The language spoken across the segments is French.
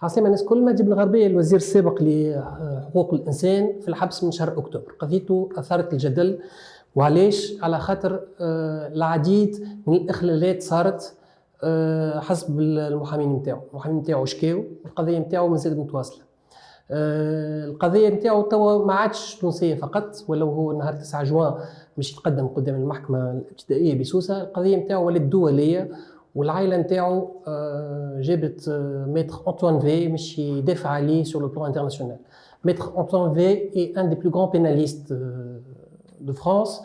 عاصمة الناس الكل مهدي بن غربية الوزير السابق لحقوق الإنسان في الحبس من شهر أكتوبر. قضيته أثارت الجدل، وعلاش؟ على خاطر العديد من الإخلالات صارت حسب المحامين نتاعو. المحامين نتاعو شكاو، القضية نتاعو مازالت متواصلة. القضية نتاعو توا ما عادش تونسية فقط، ولو هو نهار 9 جوان باش يتقدم قدام المحكمة الابتدائية بسوسة. القضية نتاعو ولات دولية، والعائلة نتاعو جابت ميتر أنطوان في باش يدافع عليه sur le plan international. Maître Antoine V est un des plus grands pénalistes de France.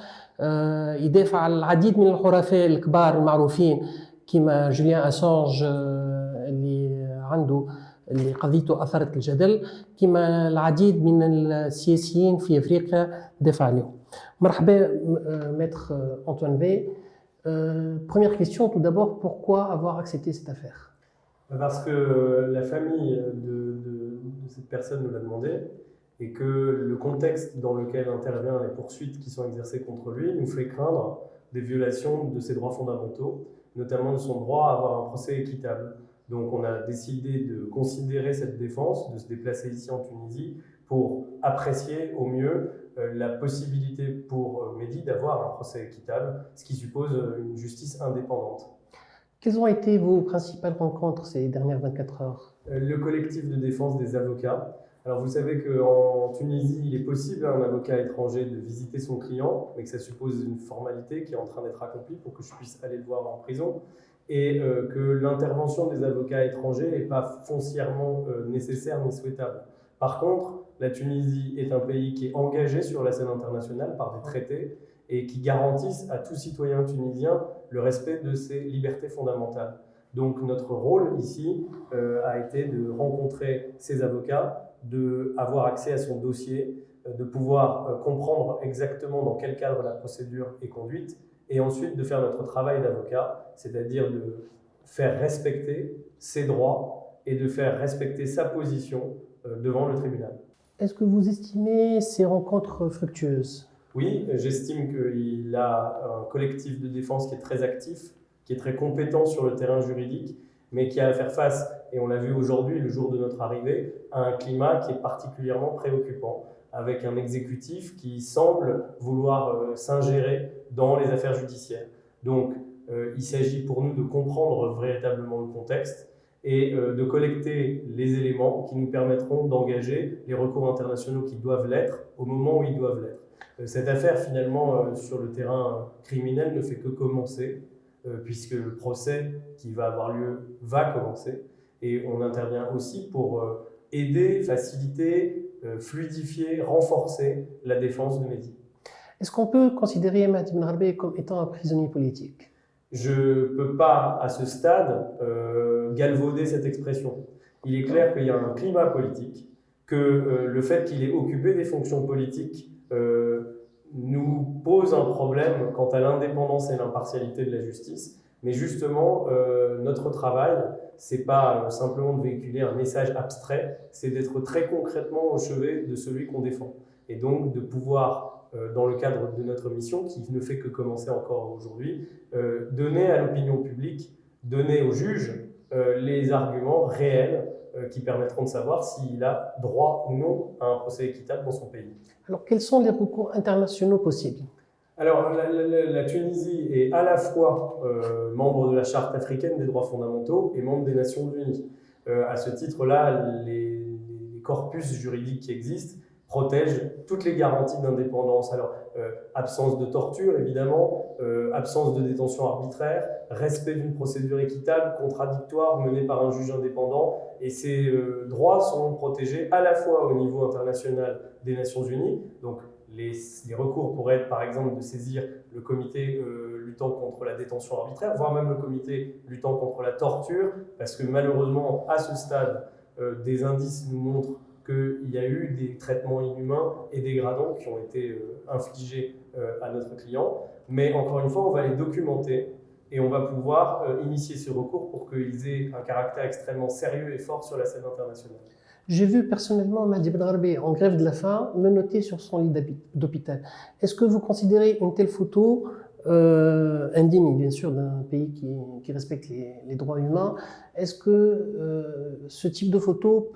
يدافع على العديد من الحرفاء الكبار المعروفين كيما جوليان أسانج اللي عنده اللي قضيته أثارت الجدل، كيما العديد من السياسيين في أفريقيا دافع عليهم. مرحبا Maître Antoine V. Première question tout d'abord, pourquoi avoir accepté cette affaire? Parce que la famille de cette personne nous l'a demandé et que le contexte dans lequel intervient les poursuites qui sont exercées contre lui nous fait craindre des violations de ses droits fondamentaux, notamment de son droit à avoir un procès équitable. Donc on a décidé de considérer cette défense, de se déplacer ici en Tunisie pour apprécier au mieux la possibilité pour Mehdi d'avoir un procès équitable, ce qui suppose une justice indépendante. Quelles ont été vos principales rencontres ces dernières 24 heures? Le collectif de défense des avocats. Alors vous savez qu'en Tunisie, il est possible à un avocat étranger de visiter son client, mais que ça suppose une formalité qui est en train d'être accomplie pour que je puisse aller le voir en prison, et que l'intervention des avocats étrangers n'est pas foncièrement nécessaire ni souhaitable. Par contre, la Tunisie est un pays qui est engagé sur la scène internationale par des traités et qui garantissent à tout citoyen tunisien le respect de ses libertés fondamentales. Donc notre rôle ici a été de rencontrer ces avocats, d'avoir accès à son dossier, de pouvoir comprendre exactement dans quel cadre la procédure est conduite, et ensuite de faire notre travail d'avocat, c'est-à-dire de faire respecter ses droits et de faire respecter sa position devant le tribunal. Est-ce que vous estimez ces rencontres fructueuses? Oui, j'estime qu'il a un collectif de défense qui est très actif, qui est très compétent sur le terrain juridique, mais qui a à faire face, et on l'a vu aujourd'hui, le jour de notre arrivée, à un climat qui est particulièrement préoccupant, avec un exécutif qui semble vouloir s'ingérer dans les affaires judiciaires. Donc, il s'agit pour nous de comprendre véritablement le contexte et de collecter les éléments qui nous permettront d'engager les recours internationaux qui doivent l'être au moment où ils doivent l'être. Cette affaire, finalement, sur le terrain criminel ne fait que commencer, puisque le procès qui va avoir lieu va commencer. Et on intervient aussi pour aider, faciliter, fluidifier, renforcer la défense de Mehdi. Est-ce qu'on peut considérer Mehdi Ben Gharbi comme étant un prisonnier politique? Je ne peux pas, à ce stade, galvauder cette expression. Il est clair qu'il y a un climat politique, que le fait qu'il ait occupé des fonctions politiques nous pose un problème quant à l'indépendance et l'impartialité de la justice. Mais justement, notre travail, c'est pas simplement de véhiculer un message abstrait, c'est d'être très concrètement au chevet de celui qu'on défend. Et donc de pouvoir, dans le cadre de notre mission, qui ne fait que commencer encore aujourd'hui, donner à l'opinion publique, donner aux juges les arguments réels qui permettront de savoir s'il a droit ou non à un procès équitable dans son pays. Alors, quels sont les recours internationaux possibles? Alors, la Tunisie est à la fois membre de la Charte africaine des droits fondamentaux et membre des Nations Unies. À ce titre-là, les corpus juridiques qui existent protègent toutes les garanties d'indépendance. Alors, absence de torture, évidemment, absence de détention arbitraire, respect d'une procédure équitable, contradictoire, menée par un juge indépendant. Et ces droits sont protégés à la fois au niveau international des Nations Unies. Donc, les recours pourraient être, par exemple, de saisir le comité luttant contre la détention arbitraire, voire même le comité luttant contre la torture, parce que malheureusement, à ce stade, des indices nous montrent qu'il y a eu des traitements inhumains et dégradants qui ont été infligés à notre client. Mais encore une fois, on va les documenter et on va pouvoir initier ce recours pour qu'ils aient un caractère extrêmement sérieux et fort sur la scène internationale. J'ai vu personnellement Mehdi Ben Gharbi en grève de la faim menotter sur son lit d'hôpital. Est-ce que vous considérez une telle photo indigne bien sûr d'un pays qui respecte les droits humains. Est-ce que ce type de photo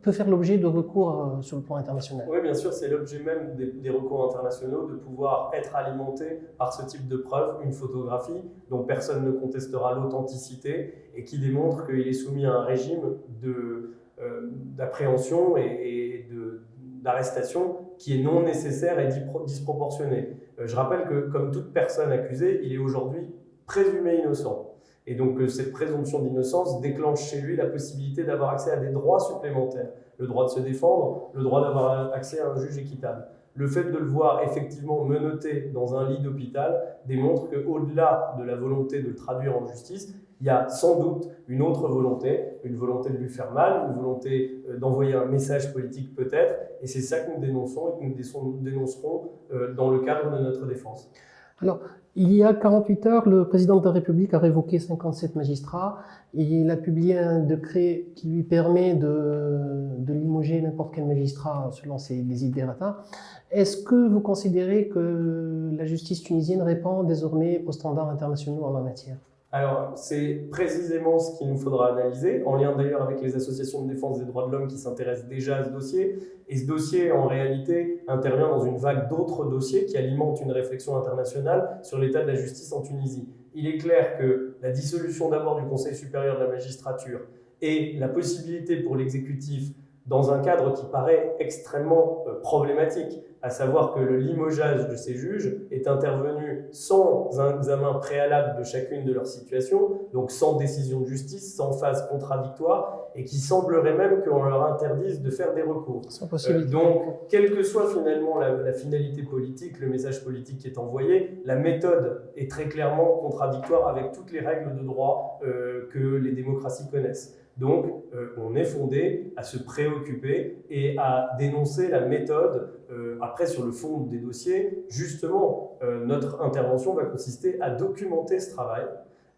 peut faire l'objet de recours sur le plan international? Oui, bien sûr, c'est l'objet même des recours internationaux, de pouvoir être alimenté par ce type de preuve, une photographie dont personne ne contestera l'authenticité et qui démontre qu'il est soumis à un régime d'appréhension et d'arrestation qui est non nécessaire et disproportionné. Je rappelle que, comme toute personne accusée, il est aujourd'hui présumé innocent. Et donc, cette présomption d'innocence déclenche chez lui la possibilité d'avoir accès à des droits supplémentaires. Le droit de se défendre, le droit d'avoir accès à un juge équitable. Le fait de le voir effectivement menotté dans un lit d'hôpital démontre qu'au-delà de la volonté de le traduire en justice, il y a sans doute une autre volonté, une volonté de lui faire mal, une volonté d'envoyer un message politique peut-être, et c'est ça que nous dénonçons et que nous dénoncerons dans le cadre de notre défense. Alors, il y a 48 heures, le président de la République a révoqué 57 magistrats et il a publié un décret qui lui permet de limoger n'importe quel magistrat selon ses desiderata. Est-ce que vous considérez que la justice tunisienne répond désormais aux standards internationaux en la matière? Alors, c'est précisément ce qu'il nous faudra analyser, en lien d'ailleurs avec les associations de défense des droits de l'homme qui s'intéressent déjà à ce dossier. Et ce dossier, en réalité, intervient dans une vague d'autres dossiers qui alimentent une réflexion internationale sur l'état de la justice en Tunisie. Il est clair que la dissolution d'abord du Conseil supérieur de la magistrature et la possibilité pour l'exécutif, dans un cadre qui paraît extrêmement problématique, à savoir que le limogeage de ces juges est intervenu sans un examen préalable de chacune de leurs situations, donc sans décision de justice, sans phase contradictoire, et qui semblerait même qu'on leur interdise de faire des recours. Donc, quelle que soit finalement la finalité politique, le message politique qui est envoyé, la méthode est très clairement contradictoire avec toutes les règles de droit que les démocraties connaissent. Donc, on est fondé à se préoccuper et à dénoncer la méthode. Après, sur le fond des dossiers, justement, notre intervention va consister à documenter ce travail,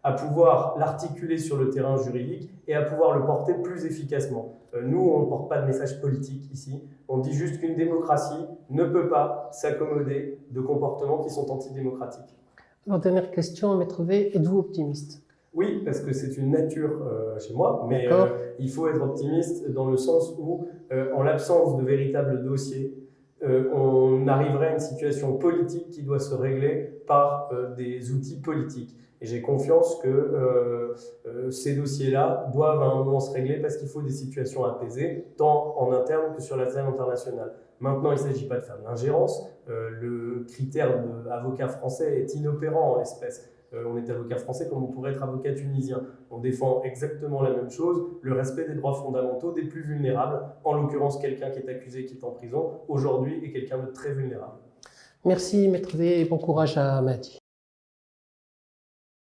à pouvoir l'articuler sur le terrain juridique et à pouvoir le porter plus efficacement. Nous, on ne porte pas de message politique ici. On dit juste qu'une démocratie ne peut pas s'accommoder de comportements qui sont antidémocratiques. Alors, dernière question, Maître V, êtes-vous optimiste? Oui, parce que c'est une nature chez moi, mais il faut être optimiste dans le sens où, en l'absence de véritables dossiers, on arriverait à une situation politique qui doit se régler par des outils politiques. Et j'ai confiance que ces dossiers-là doivent à un moment se régler parce qu'il faut des situations apaisées, tant en interne que sur la scène internationale. Maintenant, il ne s'agit pas de faire de l'ingérence. Le critère d'avocat français est inopérant en l'espèce. On est avocat français comme on pourrait être avocat tunisien. On défend exactement la même chose, le respect des droits fondamentaux des plus vulnérables, en l'occurrence quelqu'un qui est accusé, qui est en prison, aujourd'hui est quelqu'un de très vulnérable. Merci Maître V et bon courage à Mahdi.